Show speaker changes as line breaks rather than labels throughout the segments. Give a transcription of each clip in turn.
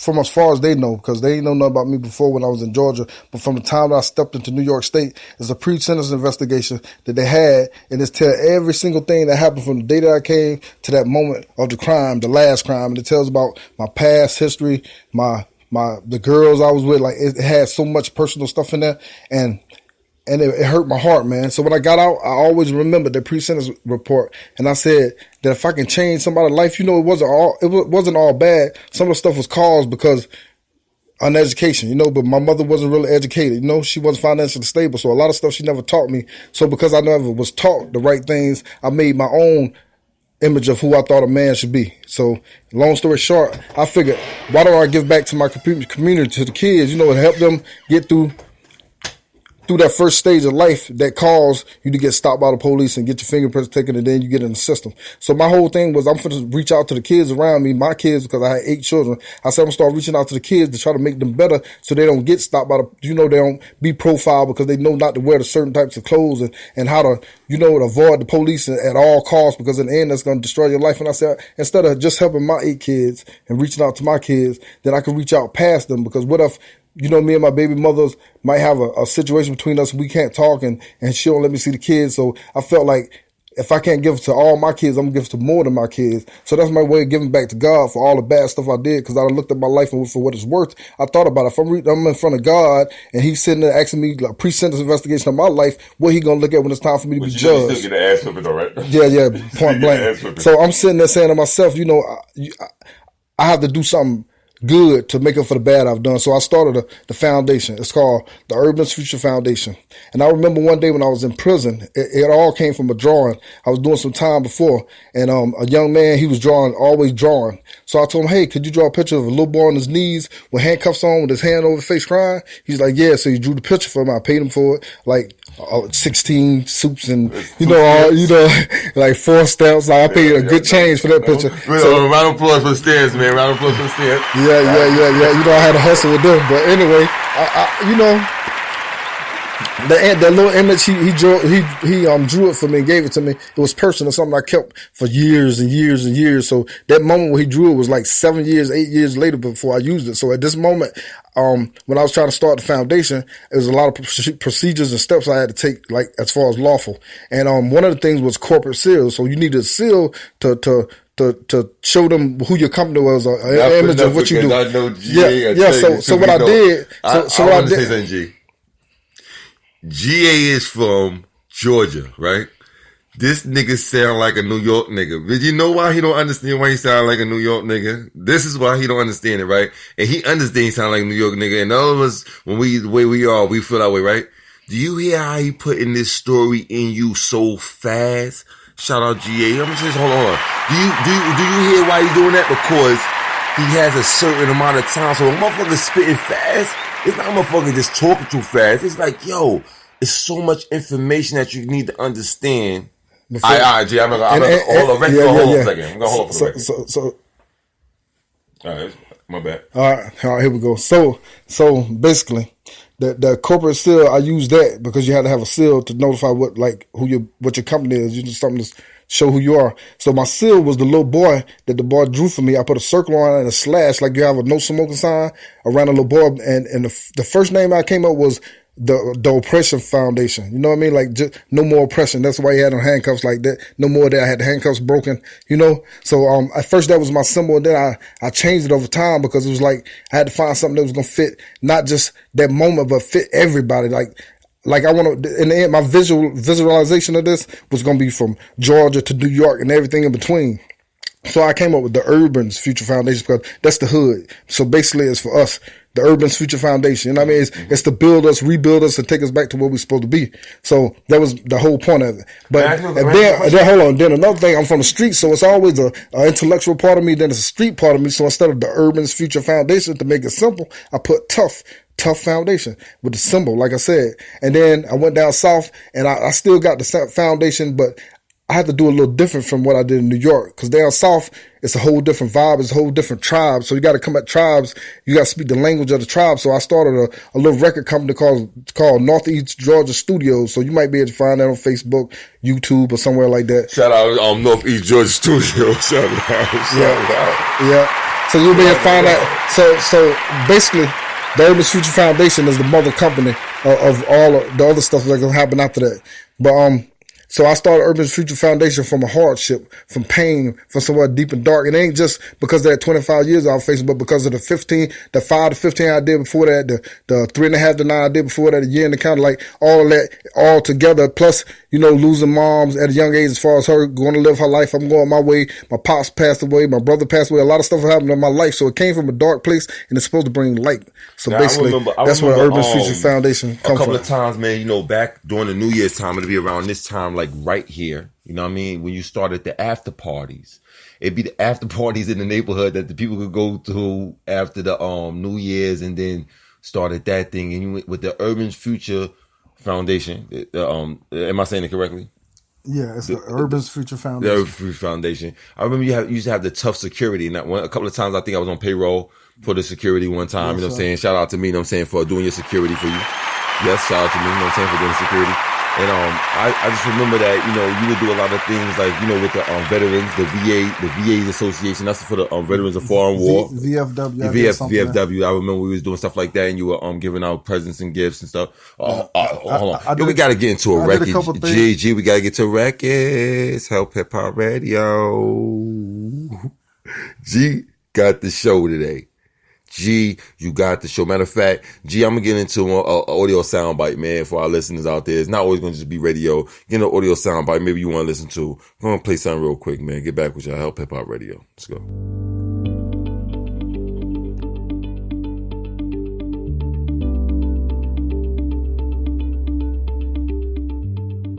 from as far as they know, because they ain't know nothing about me before when I was in Georgia. But from the time that I stepped into New York State, it's a pre-sentence investigation that they had, and it's tell every single thing that happened from the day that I came to that moment of the crime, the last crime, and it tells about my past history, the girls I was with. Like, it had so much personal stuff in there, and it hurt my heart, man. So when I got out, I always remembered the pre-sentence report, and I said that if I can change somebody's life, it wasn't all bad. Some of the stuff was caused because uneducation, but my mother wasn't really educated. She wasn't financially stable, so a lot of stuff she never taught me. So because I never was taught the right things, I made my own image of who I thought a man should be. So long story short, I figured, why don't I give back to my community, to the kids, and help them get through that first stage of life that caused you to get stopped by the police and get your fingerprints taken, and then you get in the system. So my whole thing was, I'm going to reach out to the kids around me, my kids, because I had 8 children. I said I'm going to start reaching out to the kids to try to make them better so they don't get stopped by they don't be profiled because they know not to wear the certain types of clothes and how to, avoid the police at all costs, because in the end, that's going to destroy your life. And I said, instead of just helping my 8 kids and reaching out to my kids, then I can reach out past them, because what if, me and my baby mothers might have a situation between us. We can't talk, and she don't let me see the kids. So I felt like if I can't give to all my kids, I'm going to give to more than my kids. So that's my way of giving back to God for all the bad stuff I did, because I looked at my life and for what it's worth. I thought about it. If I'm in front of God and he's sitting there asking me like pre-sentence investigation of my life, what he going to look at when it's time for me to be judged? You still get an ass whipping though, right? Yeah, point blank. So I'm sitting there saying to myself, I have to do something good to make up for the bad I've done. So I started the foundation. It's called the Urban's Future Foundation. And I remember one day when I was in prison, it all came from a drawing. I was doing some time before, and a young man, he was always drawing. So I told him, hey, could you draw a picture of a little boy on his knees with handcuffs on with his hand over his face crying? He's like, yeah. So he drew the picture for him. I paid him for it, like 16 suits and, like 4 stamps. Like, I paid a good change for that picture.
So, round of applause for the stairs, man. Round of applause for the stairs.
Yeah. I had to hustle with them. But anyway, that little image he drew it for me and gave it to me. It was personal, something I kept for years and years and years. So that moment when he drew it was like 7 years, 8 years later before I used it. So at this moment, when I was trying to start the foundation, there was a lot of procedures and steps I had to take, like as far as lawful. And one of the things was corporate seals. So you needed a seal to show them who your company was, or an image of what you do.
I know GA.
So what I did.
I want to say something, G. GA is from Georgia, right? This nigga sound like a New York nigga. Did you know why he don't understand why he sound like a New York nigga? This is why he don't understand it, right? And he understands he sound like a New York nigga. And all of us, when the way we are, we feel that way, right? Do you hear how he putting this story in you so fast? Shout out GA. I'm just hold on. Do you hear why he's doing that? Because he has a certain amount of time. So a motherfucker spitting fast, it's not a motherfucker just talking too fast. It's like, yo, it's so much information that you need to understand. All right, G, I'm gonna hold on a second. I'm gonna hold on for a second. All right, my bad.
All right, here we go. So basically, the corporate seal, I use that because you had to have a seal to notify what your company is. You need something to show who you are. So my seal was the little boy that the boy drew for me. I put a circle on it and a slash, like you have a no smoking sign around a little boy. And the first name I came up was the Oppression Foundation. You know what I mean? Like, just no more oppression. That's why he had on handcuffs like that. No more that I had the handcuffs broken, So, at first that was my symbol, and then I changed it over time because it was like, I had to find something that was going to fit not just that moment, but fit everybody. Like I want to, in the end, my visualization of this was going to be from Georgia to New York and everything in between. So I came up with the Urban's Future Foundation because that's the hood. So basically it's for us, the Urban's Future Foundation. You know what I mean? It's to build us, rebuild us, and take us back to where we're supposed to be. So that was the whole point of it. But then hold on. Then another thing, I'm from the street, so it's always an intellectual part of me, then it's a street part of me. So instead of the Urban's Future Foundation, to make it simple, I put Tuff Foundation with the symbol, like I said. And then I went down south, and I still got the foundation, but I had to do a little different from what I did in New York, because down south, it's a whole different vibe. It's a whole different tribe. So you got to come at tribes. You got to speak the language of the tribe. So I started a little record company called Northeast Georgia Studios. So you might be able to find that on Facebook, YouTube, or somewhere like that.
Shout out Northeast Georgia Studios. Shout out.
Yeah. So you'll be able to find out. So basically, the Urban Future Foundation is the mother company of all of the other stuff that's gonna happen after that. But so I started Urban Future Foundation from a hardship, from pain, from somewhere deep and dark. It ain't just because they're 25 years I was facing, but because of the 5 to 15 I did before that, the 3.5 to 9 I did before that, a year in the county, like all of that all together. Plus, losing moms at a young age as far as her going to live her life. I'm going my way. My pops passed away. My brother passed away. A lot of stuff happened in my life. So it came from a dark place and it's supposed to bring light. So now, basically, that's where Urban Future Foundation comes from.
A couple of times, man, back during the New Year's time, it'll be around this time, like right here. You know what I mean? When you started the after parties, it'd be the after parties in the neighborhood that the people could go to after the New Year's, and then started that thing. And you went with the Urban Future Foundation. Am I saying it correctly?
Yeah, it's the Urban Future Foundation.
The Urban Future Foundation. I remember you used to have the Tuff security. And a couple of times I think I was on payroll for the security one time. Yes, you know what I'm saying? Shout out to me, you know what I'm saying, for doing your security for you. Yes, shout out to me, you know what I'm saying, for doing security. And I just remember that, you would do a lot of things like, with the veterans, the VA Association. That's for the veterans of foreign war.
VFW.
VFW. I remember we was doing stuff like that, and you were giving out presents and gifts and stuff. Hold on. We got to get into a record. GG, we got to get to records. Help Hip Hop Radio. G got the show today. G, you got the show. Matter of fact, G, I'm going to get into an audio soundbite, man, for our listeners out there. It's not always going to just be radio. Get an audio soundbite maybe you want to listen to. I'm going to play something real quick, man. Get back with y'all. Help Hip Hop Radio. Let's go.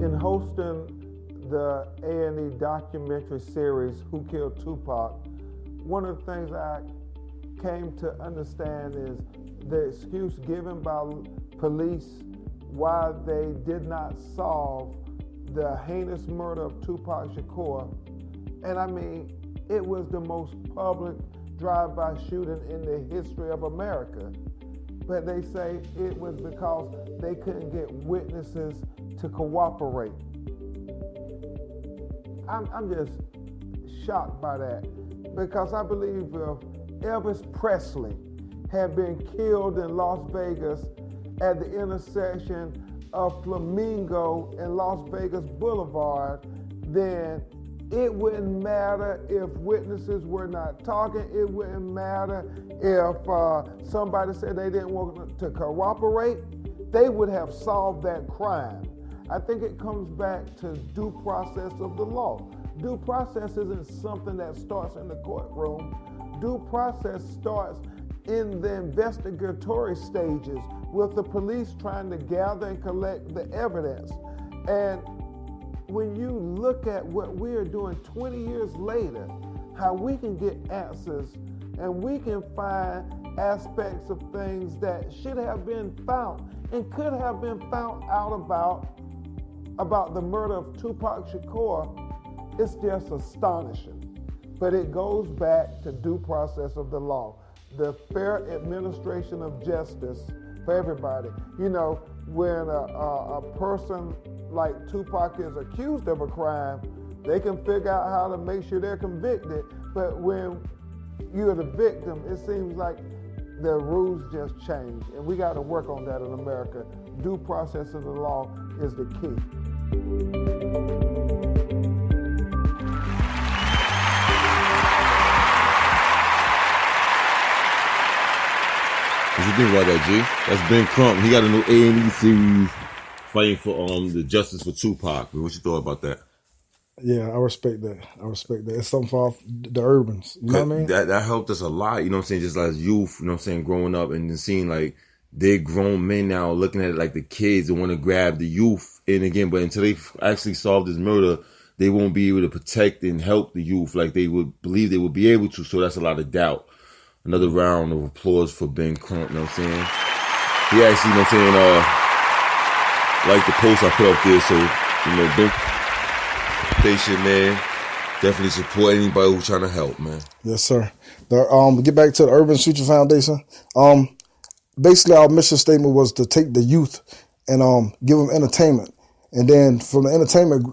In hosting the A&E documentary series, Who Killed Tupac, one of the things I came to understand is the excuse given by police why they did not solve the heinous murder of Tupac Shakur. And I mean, it was the most public drive-by shooting in the history of America. But they say it was because they couldn't get witnesses to cooperate. I'm just shocked by that, because I believe if Elvis Presley had been killed in Las Vegas at the intersection of Flamingo and Las Vegas Boulevard, then it wouldn't matter if witnesses were not talking. It wouldn't matter if somebody said they didn't want to cooperate. They would have solved that crime. I think it comes back to due process of the law. Due process isn't something that starts in the courtroom. Due process starts in the investigatory stages with the police trying to gather and collect the evidence. And when you look at what we are doing 20 years later, how we can get answers and we can find aspects of things that should have been found and could have been found out about the murder of Tupac Shakur, it's just astonishing. But it goes back to due process of the law, the fair administration of justice for everybody. When a person like Tupac is accused of a crime, they can figure out how to make sure they're convicted. But when you're the victim, it seems like the rules just change. And we got to work on that in America. Due process of the law is the key.
What you think about that, G? That's Ben Crump. He got a new A&E series fighting for the justice for Tupac. What you thought about that?
Yeah, I respect that. It's something for the urbans. You know what I mean?
That helped us a lot, you know what I'm saying? Just as youth, you know what I'm saying, growing up and then seeing like they're grown men now looking at it like the kids and want to grab the youth in again. But until they actually solve this murder, they won't be able to protect and help the youth like they would believe they would be able to. So that's a lot of doubt. Another round of applause for Ben Crump, you know what I'm saying? He actually, you know what I'm saying, like the post I put up there, so, Ben, patient, man. Definitely support anybody who's trying to help, man.
Yes, sir. Get back to the Urban Future Foundation. Basically, our mission statement was to take the youth and give them entertainment And then from the entertainment,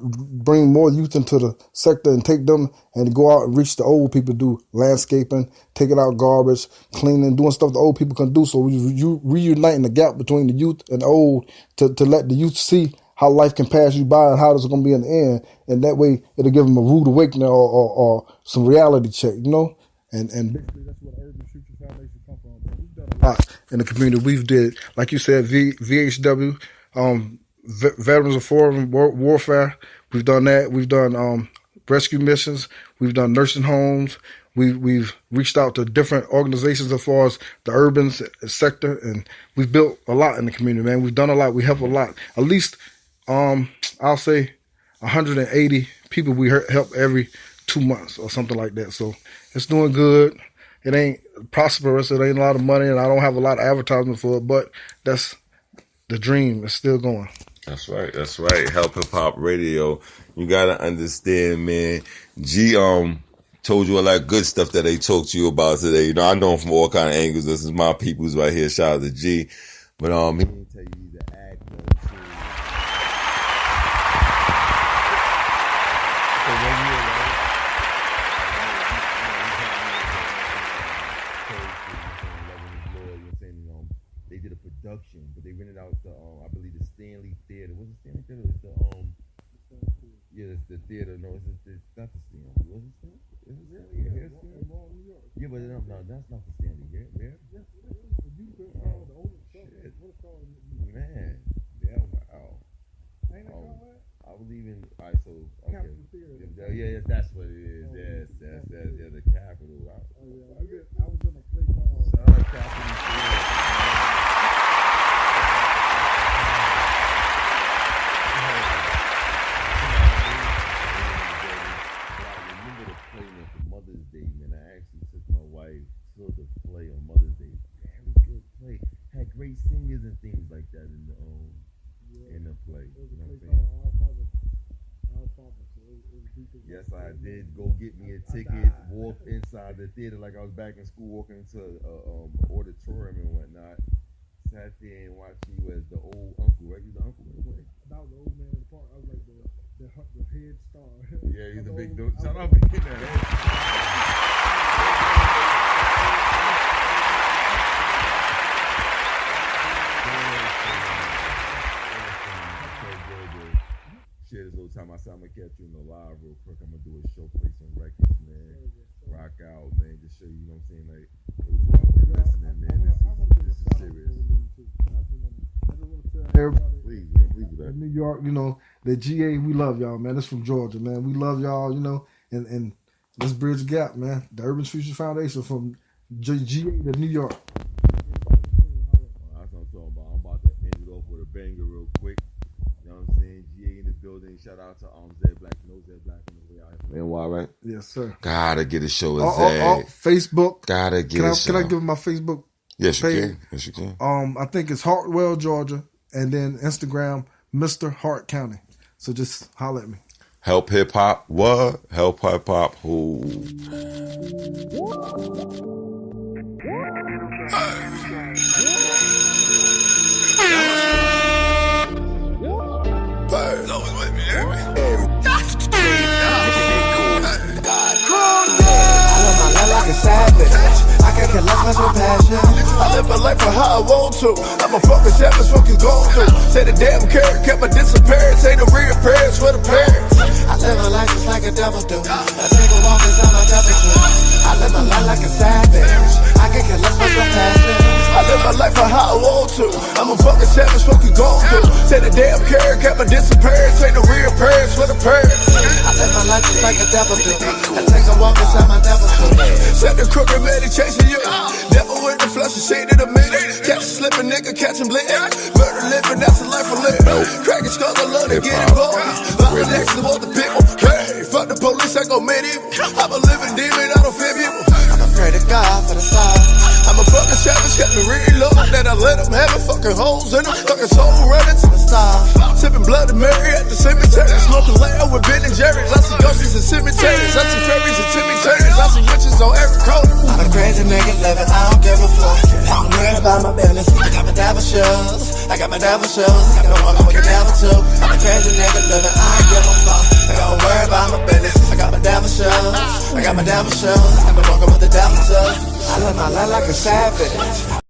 bring more youth into the sector and take them and go out and reach the old people, do landscaping, taking out garbage, cleaning, doing stuff the old people can do. So we reuniting the gap between the youth and the old to let the youth see how life can pass you by and how it's going to be in the end. And that way it'll give them a rude awakening or some reality check, you know? And basically that's where the Urban Future Foundation come from. We've done a lot in the community. We've did, like you said, VHW, Veterans of Foreign Warfare. We've done that. We've done rescue missions. We've done nursing homes. We've reached out to different organizations as far as the urban sector, and we've built a lot in the community, man. We've done a lot. We help a lot. At least, I'll say 180 people we help every 2 months or something like that. So it's doing good. It ain't prosperous. It ain't a lot of money, and I don't have a lot of advertisement for it, but that's the dream. It's still going.
That's right. That's right. Help Hip Hop Radio. You gotta understand, man. G told you a lot of good stuff that they talked to you about today. You know, I know him from all kind of angles. This is my people's right here. Shout out to G. But he didn't tell you he's an actor too. So when you they did a production, but they rented out the I believe the Stanley Theater. Was it Stanley Theater? It's the theater. No, it's not the Stanley. Was it Stanley? Is it really? Yeah, yeah, but no, that's not the Stanley. Yeah. Oh, shit. Man. Yeah, wow. I believe in, all right, so, okay. Yeah, that's what it is. Yes, that's the Capitol. I was in a play called Capitol Theater. Great singers and things like that in the play. You know what I'm saying? Yes, I did go get me a ticket, walk inside the theater like I was back in school, walking into an auditorium and whatnot. Sat there and watched you as the old uncle, right? He's the uncle in the play.
That was the old man in the park. I was like the head star.
Yeah, he's a big dude. Shout out to that. Share this little time. I said I'm gonna catch you in the live real quick. I'm gonna do a show, play some records, man. Rock out, man. Just show you, you know what I'm saying? Like, those who out there listening, man. This is serious. Please, man. Please do that.
New York, you know, the GA, we love y'all, man. That's from Georgia, man. We love y'all, you know, and let's bridge the gap, man. The Urban Future Foundation from GA to New York.
That's what I'm talking about. I'm about to end it off with a banger real quick. You know what I'm saying? GA in the building. Shout out to Zed Black. You know Zed Black in the way out here. NY, right?
Yes, sir.
Gotta get a show with Zed.
Facebook.
Gotta get a show.
Can I give him my Facebook?
Yes, you
page?
can. Yes, you can.
I think it's Hartwell, Georgia, and then Instagram, Mr. Hart County. So just holler at me.
Help Hip Hop. What? Help Hip Hop. Who?
Like a savage, I can collect my passion. I live my life for how I want to. I'm a fucking savage, fuck you gon' do. Say the damn carrot kept my disappearance. Say the real prayers for the parents. I live my life just like a devil do. I take a walk inside my devil do. I live my life like a savage. I can collect my passion. I live my life for how I want to. I'm a fucking savage, fuck you gon' do. Say the damn carrot kept my disappearance. Say the real prayers for the parents. I live my life just like a devil do. I take a walk inside my devil do. Set the crooked man, he chasing you. Never with the flush, shade in a minute. Catch a slipping nigga, catch him bleeding. Murder living, that's a life I live. Crack his skull, I love to get involved. Violent next to all the people. Hey, fuck the police, I go medieval. I'm a living demon, I don't fear people. I'ma pray to God for the sign. I'm a fucking savage, got me real low. That I let them have fucking holes in them. Fucking soul running to the stars. Sipping blood and Mary at the cemetery. Smoking loud with Ben and Jerry's. I see ghosts in cemeteries. I see fairies and Timmy Turters. I see witches on every corner. I'm a crazy nigga living, I don't give a fuck. I'm worried about my business. I got my devil shit. shoes. I got my devil shoes. I been walking with the devil too. I'm a crazy nigga living, I ain't give a fuck. I don't worry about my business. I got my devil shoes. I got my devil shoes. I been walking with the devil too. I live my life like a savage.